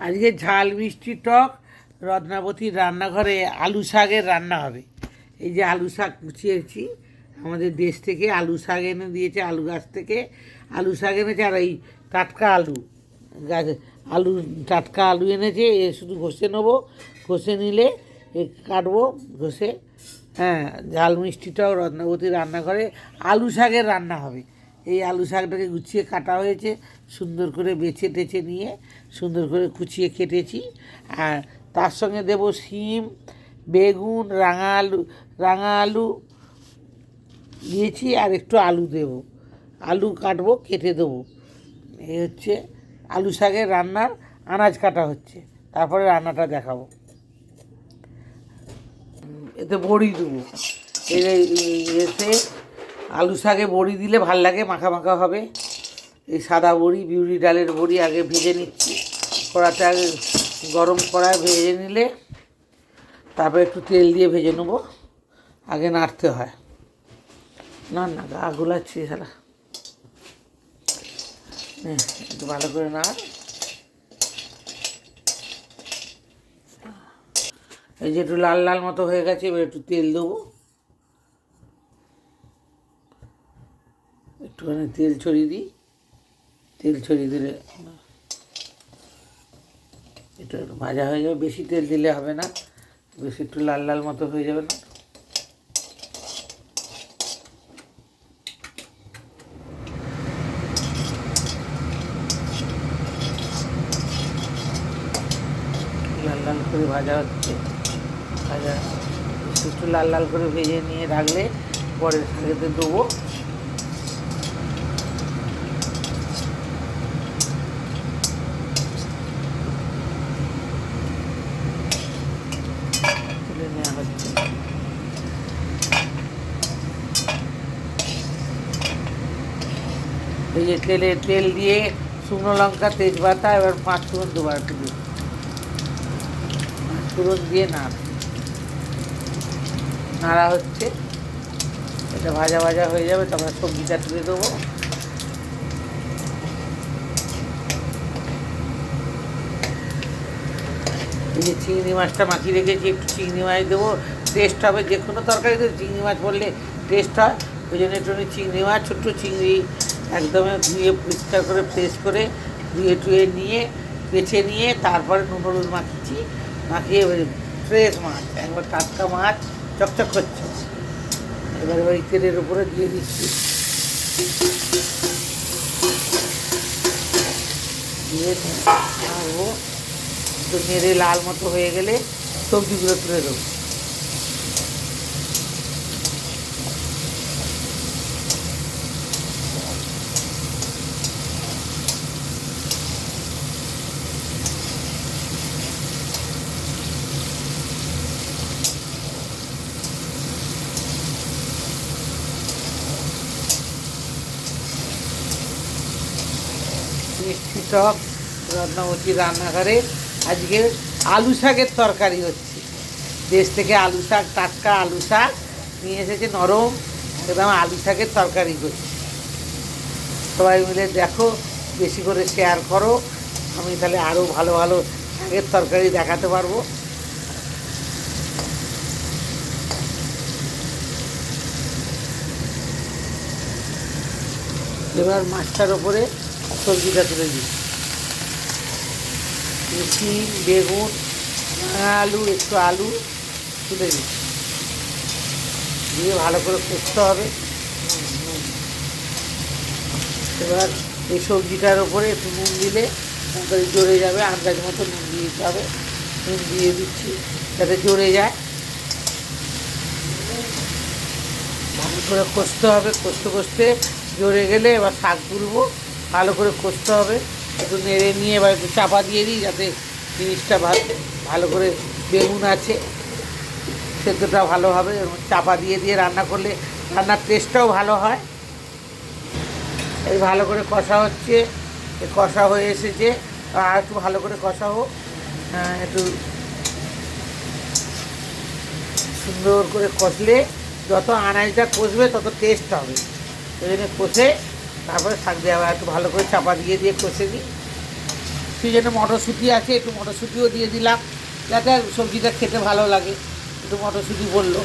আজকে ঝাল মিষ্টি টক রত্নাবতীর রান্নাঘরে আলু শাকের রান্না হবে। এই যে আলু শাক কুচিয়েছি, আমাদের দেশ থেকে আলু শাক এনে দিয়েছে, আলু গাছ থেকে আলু শাক এনেছে। আর এই টাটকা আলু গাছ, আলু টাটকা আলু এনেছে। এ শুধু ঘষে নেবো, ঘষে নিলে এ কাটবো ঘষে। হ্যাঁ, ঝাল মিষ্টি টক রত্নাবতীর রান্নাঘরে আলু শাকের রান্না হবে। এই আলু শাকটাকে গুছিয়ে কাটা হয়েছে, সুন্দর করে বেছে টেছে নিয়ে সুন্দর করে কুচিয়ে কেটেছি। আর তার সঙ্গে দেব শিম, বেগুন, রাঙা আলু দিয়েছি, আর একটু আলু দেব। আলু কাটবো, কেটে দেবো। এই হচ্ছে আলু শাকের রান্নার আনাজ কাটা হচ্ছে, তারপরে রান্নাটা দেখাবো। এতে বড়ি দেবো। এতে আলু শাকে বড়ি দিলে ভাল লাগে, মাখা মাখা হবে। এই সাদা বড়ি, বিউলি ডালের বড়ি আগে ভেজে নিচ্ছি কড়াতে। আগে গরম কড়ায় ভেজে নিলে তারপরে একটু তেল দিয়ে ভেজে নেবো। আগে নাড়তে হয়, না গা গুলাচ্ছি সারা। একটু ভালো করে নাড়। এই যে একটু লাল লাল মতো হয়ে গেছে, এবার একটু তেল দেবো। একটুখানি তেল ছড়িয়ে দিই। তেল ছড়িয়ে দিলে একটু ভাজা হয়ে যাবে। বেশি তেল দিলে হবে না, বেশি একটু লাল লাল মতো হয়ে যাবে না। লাল লাল করে ভাজা হচ্ছে। ভাজা একটু লাল লাল করে ভেজে নিয়ে রাখলে পরে শাকেতে দেবো। তুলে নেওয়া হচ্ছে। এই যে তেল দিয়ে শুকনো লঙ্কা, তেজপাতা, এবার 5 ফোড়ন দেবো। একটু 5 ফোড়ন দিয়ে নাড়া হচ্ছে। এটা ভাজা ভাজা হয়ে যাবে, তারপরে সবজিটা তুলে দেবো। এই যে চিংড়ি মাছটা মাখিয়ে রেখেছি, একটু চিংড়ি মাছ দেবো, টেস্ট হবে। যে কোনো তরকারিতে চিংড়ি মাছ বললে টেস্ট হয়। ওই জন্য একটু চিংড়ি মাছ, ছোট্ট চিংড়ি একদমই ধুয়ে পরিষ্কার করে ফ্রেশ করে ধুয়ে টুয়ে নিয়ে বেছে নিয়ে তারপরে নুন হলুদ মাখিয়েছি। মাখিয়ে ফ্রেশ মাছ, একবার টাটকা মাছ, চকচক করছে। এবার ওই তেলের উপরে দিয়ে দিচ্ছি। দিয়ে নাড়বো। একটু নেড়ে লাল মতো হয়ে গেলে সবজিগুলো তুলে দেবো। মিষ্টি টক রত্নাবতী রান্নাঘরে আজকে আলু শাকের তরকারি হচ্ছে। দেশ থেকে আলু শাক, টাটকা আলু শাক নিয়ে এসেছে, নরম একদম আলু শাকের তরকারি করছি। সবাই মিলে দেখো, বেশি করে শেয়ার করো। আমি তাহলে আরও ভালো ভালো শাকের তরকারি দেখাতে পারবো। এবার মাছটার ওপরে সবজিটা তুলে দিই। শিম, বেগুন, আলু, একটু আলু তুলে দিই, দিয়ে ভালো করে কষতে হবে। এবার এই সবজিটার ওপরে একটু নুন দিলে তরকারি জড়ে যাবে। আন্দাজ মতো নুন দিয়ে দিতে হবে। নুন দিয়ে দিচ্ছি যাতে জড়ে যায়। ভালো করে কষতে হবে। কষতে কষতে জড়ে গেলে এবার শাক তুলবো। ভালো করে কষতে হবে। একটু নেড়ে নিয়ে এবার একটু চাপা দিয়ে দিই, যাতে জিনিসটা ভালো করে, বেগুন আছে সেদ্ধটা ভালো হবে। চাপা দিয়ে দিয়ে রান্না করলে রান্নার টেস্টটাও ভালো হয়। এই ভালো করে কষা হচ্ছে, কষা হয়ে এসেছে। আর একটু ভালো করে কষা হোক, একটু সুন্দর করে কষলে যত আনাজটা কষবে তত টেস্ট হবে। ওই জন্য কষে তারপরে শাক দেওয়া। একটু ভালো করে চাপা দিয়ে দিয়ে কষে দিই। সিজনে মটরশুঁটি আছে, একটু মটরশুঁটিও দিয়ে দিলাম যাতে সবজিটা খেতে ভালো লাগে। একটু মটরশুঁটি বললো,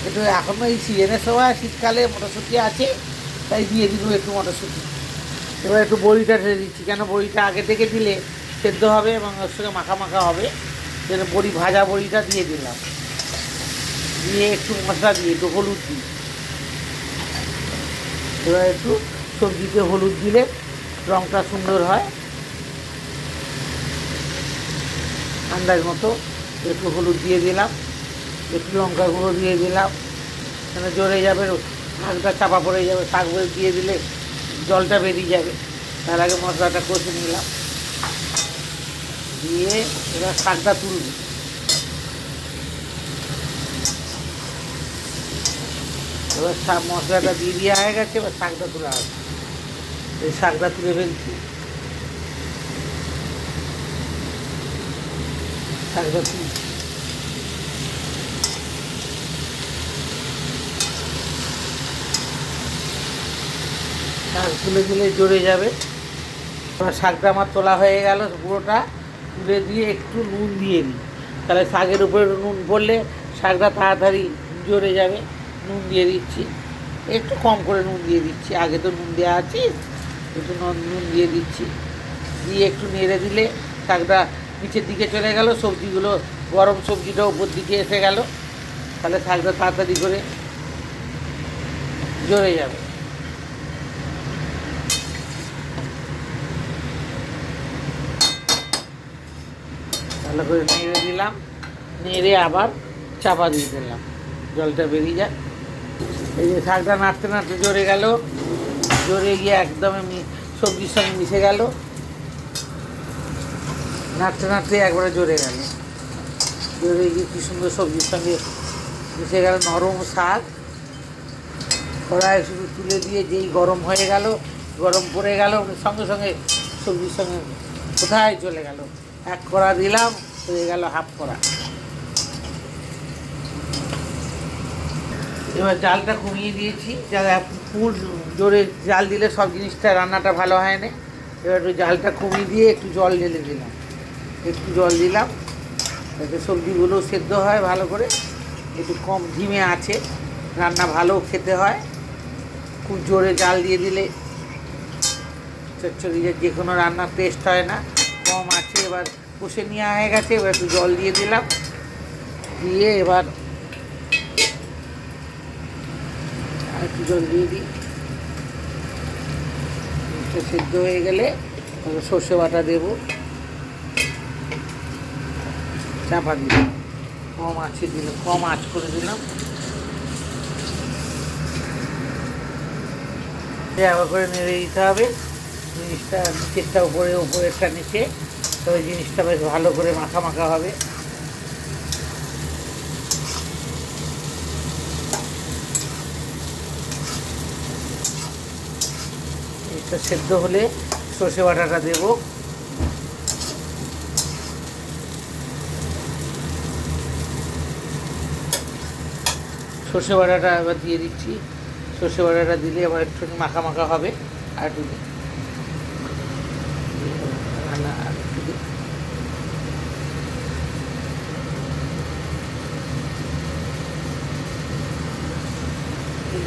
একটু এখনও এই সিজনের সময় শীতকালে মটরশুঁটি আছে, তাই দিয়ে দিল একটু মটরশুঁটি। এবার একটু বড়িটা ঢেলে দিচ্ছি, কেন বড়িটা আগে থেকে দিলে সেদ্ধ হবে এবং ওর সঙ্গে মাখা মাখা হবে। যেন বড়ি, ভাজা বড়িটা দিয়ে দিলাম, দিয়ে একটু মশলা দিয়ে একটু হলুদ দিই। এবার একটু সবজিতে হলুদ দিলে রঙটা সুন্দর হয়, আন্দাজ মতো একটু হলুদ দিয়ে দিলাম, একটু লঙ্কা গুঁড়ো দিয়ে দিলাম, কেন জ্বরে যাবে, শাকটা চাপা পড়ে যাবে, শাক দিয়ে দিলে জলটা বেরিয়ে যাবে। তার আগে মশলাটা কষে নিলাম, দিয়ে এবার শাকটা তুলব। এবার মশলাটা দিয়ে দেওয়া হয়ে গেছে, এবার শাকটা তোলা হবে। এই শাকটা তুলে ফেলছি, শাকটা তুলছি। শাক তুলে দিলে জ্বরে যাবে। এবার শাকটা আমার তোলা হয়ে গেল, পুরোটা তুলে দিয়ে একটু নুন দিয়ে দিই, তাহলে শাকের উপরে নুন পড়লে শাকটা তাড়াতাড়ি জ্বরে যাবে। নুন দিয়ে দিচ্ছি, একটু কম করে নুন দিয়ে দিচ্ছি, আগে তো নুন দেওয়া আছে, একটু নুন দিয়ে দিচ্ছি। দিয়ে একটু নেড়ে দিলে শাকটা নিচের দিকে চলে গেল, সবজিগুলো গরম সবজিটা উপর দিকে এসে গেল, তাহলে শাকটা তাড়াতাড়ি করে জ্বরে যাবে। ভালো করে নেড়ে দিলাম, নেড়ে আবার চাপা দিয়ে দিলাম, জলটা বেরিয়ে যায়। এই যে শাকটা নাড়তে নাড়তে জ্বরে গেল, জ্বরে গিয়ে একদম সবজির সঙ্গে মিশে গেল, নাড়তে নাড়তে একবারে জ্বরে গেল, জ্বরে গিয়ে কী সুন্দর সবজির সঙ্গে মিশে গেল, নরম শাক। কড়াই শুধু তুলে দিয়ে যেই গরম হয়ে গেল, গরম পড়ে গেল, সঙ্গে সঙ্গে সবজির সঙ্গে কোথায় চলে গেল। এক কড়া দিলাম, হয়ে গেল হাফ কড়া। এবার জালটা কমিয়ে দিয়েছি, ফুল জোরে জাল দিলে সব জিনিসটা রান্নাটা ভালো হয় না। এবার একটু জালটা কমিয়ে দিয়ে একটু জল ঢেলে দিলাম, একটু জল দিলাম যাতে সবজিগুলো সেদ্ধ হয় ভালো করে। একটু কম ধিমে আছে রান্না ভালো খেতে হয়, খুব জোরে জাল দিয়ে দিলে চচ্চড়ি যে কোনো রান্নার টেস্ট হয় না। কম আছে, এবার কষে নেওয়া হয়ে গেছে, এবার একটু জল দিয়ে দিলাম, দিয়ে এবার একটু জল দিয়ে দিই। সেদ্ধ হয়ে গেলে সর্ষে বাটা দেবো, চাপা দিলাম, কম আঁচে দিলাম, কম আঁচ করে দিলাম। আবার করে নেড়ে দিতে হবে, জিনিসটা নিচেরটা উপরে, উপরেরটা নিচে, তবে জিনিসটা বেশ ভালো করে মাখা মাখা হবে। এটা সেদ্ধ হলে সর্ষে বাটাটা দেবো, সর্ষে বাটাটা এবার দিয়ে দিচ্ছি। সর্ষে বাটাটা দিলে আবার একটু মাখা মাখা হবে। আর একটু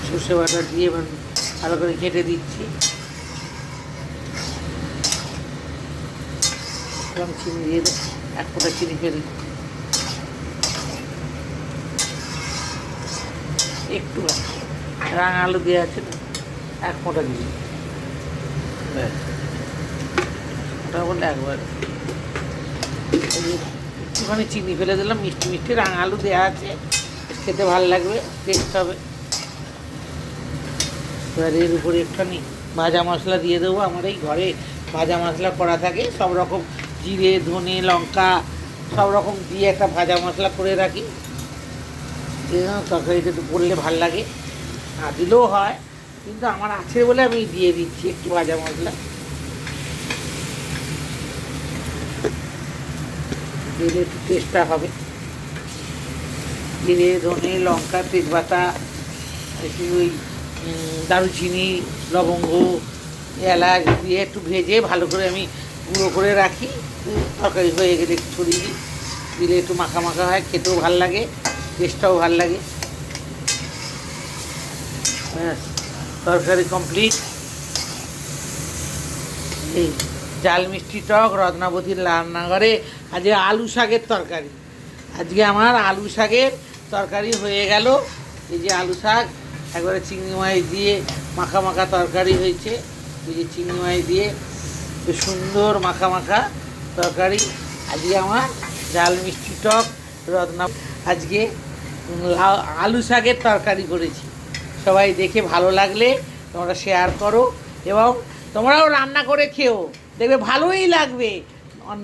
সর্ষে বাটা দিয়ে এবার ভালো করে কেটে দিচ্ছি। চিনি দিয়ে এক ফোঁটা চিনি ফেলি, একটু রাঙা আলু দেওয়া আছে না, এক ফোঁটা দিই, ওটা বললে একবার একটুখানি চিনি ফেলে দিলাম, মিষ্টি মিষ্টি রাঙা আলু দেওয়া আছে, খেতে ভালো লাগবে, টেস্ট হবে। এবার এর উপরে একটুখানি ভাজা মশলা দিয়ে দেবো। আমার এই ঘরে ভাজা মশলা করা থাকে, সব রকম জিরে, ধনে, লঙ্কা সব রকম দিয়ে একটা ভাজা মশলা করে রাখি, তরকারিটা একটু পড়লে ভাল লাগে। না দিলেও হয়, কিন্তু আমার আছে বলে আমি দিয়ে দিচ্ছি একটু ভাজা মশলা, দিলে একটু টেস্টটা হবে। জিরে, ধনে, লঙ্কা, তেজপাতা, একটু ওই দারুচিনি, লবঙ্গ, এলাচ দিয়ে একটু ভেজে ভালো করে আমি গুঁড়ো করে রাখি, তরকারি হয়ে গেলে একটু ছড়িয়ে দিই, দিলে একটু মাখা মাখা হয়, খেতেও ভাল লাগে, টেস্টটাও ভাল লাগে। ব্যাস, তরকারি কমপ্লিট। এই জাল মিষ্টি টক রত্নাবতীর রান্নাঘরে আজকে আলু শাকের তরকারি। আজকে আমার আলু শাকের তরকারি হয়ে গেল। এই যে আলু শাক একবারে চিংড়ি মাছ দিয়ে মাখা মাখা তরকারি হয়েছে। এই যে চিংড়ি মাছ দিয়ে বেশ সুন্দর মাখা মাখা তরকারি। আজকে আমার জাল মিষ্টি টক রত্না আজকে আলু শাকের তরকারি করেছি। সবাই দেখে ভালো লাগলে তোমরা শেয়ার করো এবং তোমরাও রান্না করে খেও, দেখবে ভালোই লাগবে।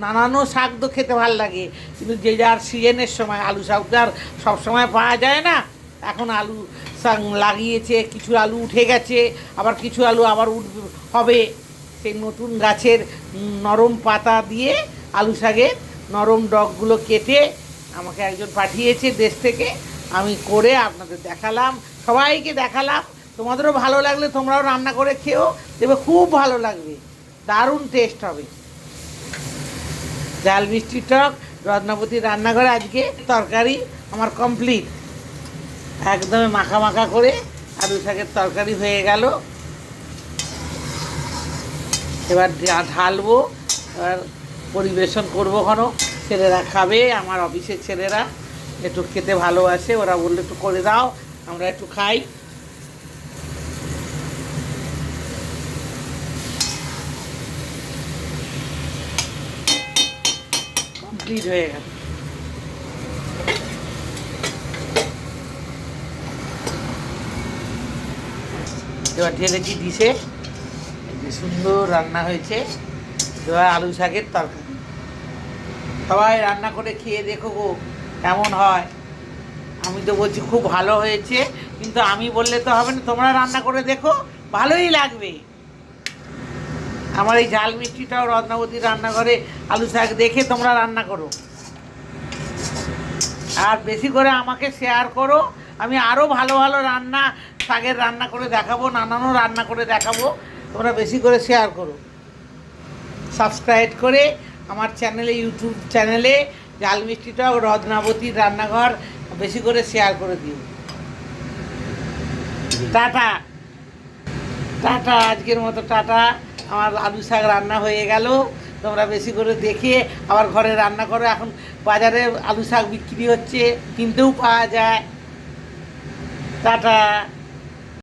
নানানো শাক তো খেতে ভালো লাগে, কিন্তু যে যার সিজনের সময় আলু শাক তো আর সবসময় পাওয়া যায় না। এখন আলু শাক লাগিয়েছে, কিছু আলু উঠে গেছে, আবার কিছু আলু আবার হবে। সেই নতুন গাছের নরম পাতা দিয়ে আলু শাকের নরম ডগগুলো কেটে আমাকে একজন পাঠিয়েছে দেশ থেকে, আমি করে আপনাদের দেখালাম, সবাইকে দেখালাম। তোমাদেরও ভালো লাগলে তোমরাও রান্না করে খেও, দেখবে খুব ভালো লাগবে, দারুণ টেস্ট হবে। জাল মিষ্টি টক রত্নাবতীর রান্নাঘরে আজকে তরকারি আমার কমপ্লিট। একদম মাখা মাখা করে আলু শাকের তরকারি হয়ে গেল। এবার ঢালবো, এবার পরিবেশন করবো। কোনো ছেলেরা খাবে, আমার অফিসের ছেলেরা একটু খেতে ভালোবাসে, ওরা বললে একটু করে দাও, আমরা একটু খাই। কমপ্লিট হয়ে গেল। এবার ঢেলেছি ডিশে, সুন্দর রান্না হয়েছে। এবার আলু শাকের তরকারি সবাই রান্না করে খেয়ে দেখো গো কেমন হয়। আমি তো বলছি খুব ভালো হয়েছে, কিন্তু আমি বললে তো হবে না, তোমরা রান্না করে দেখো, ভালোই লাগবে। আমার এই ঝাল মিষ্টিটাও রত্নাবতীর রান্নাঘরে আলু শাক দেখে তোমরা রান্না করো, আর বেশি করে আমাকে শেয়ার করো। আমি আরও ভালো ভালো রান্না শাকের রান্না করে দেখাবো, নানানও রান্না করে দেখাবো। তোমরা বেশি করে শেয়ার করো, সাবস্ক্রাইব করে আমার চ্যানেলে, ইউটিউব চ্যানেলে জাল মিষ্টিটা ও রত্নাবতীর রান্নাঘর বেশি করে শেয়ার করে দিও। টাটা টাটা, আজকের মতো টাটা। আমার আলু শাক রান্না হয়ে গেল, তোমরা বেশি করে দেখে আবার ঘরে রান্না করো। এখন বাজারে আলু শাক বিক্রি হচ্ছে, কিনতেও পাওয়া যায়। টাটা।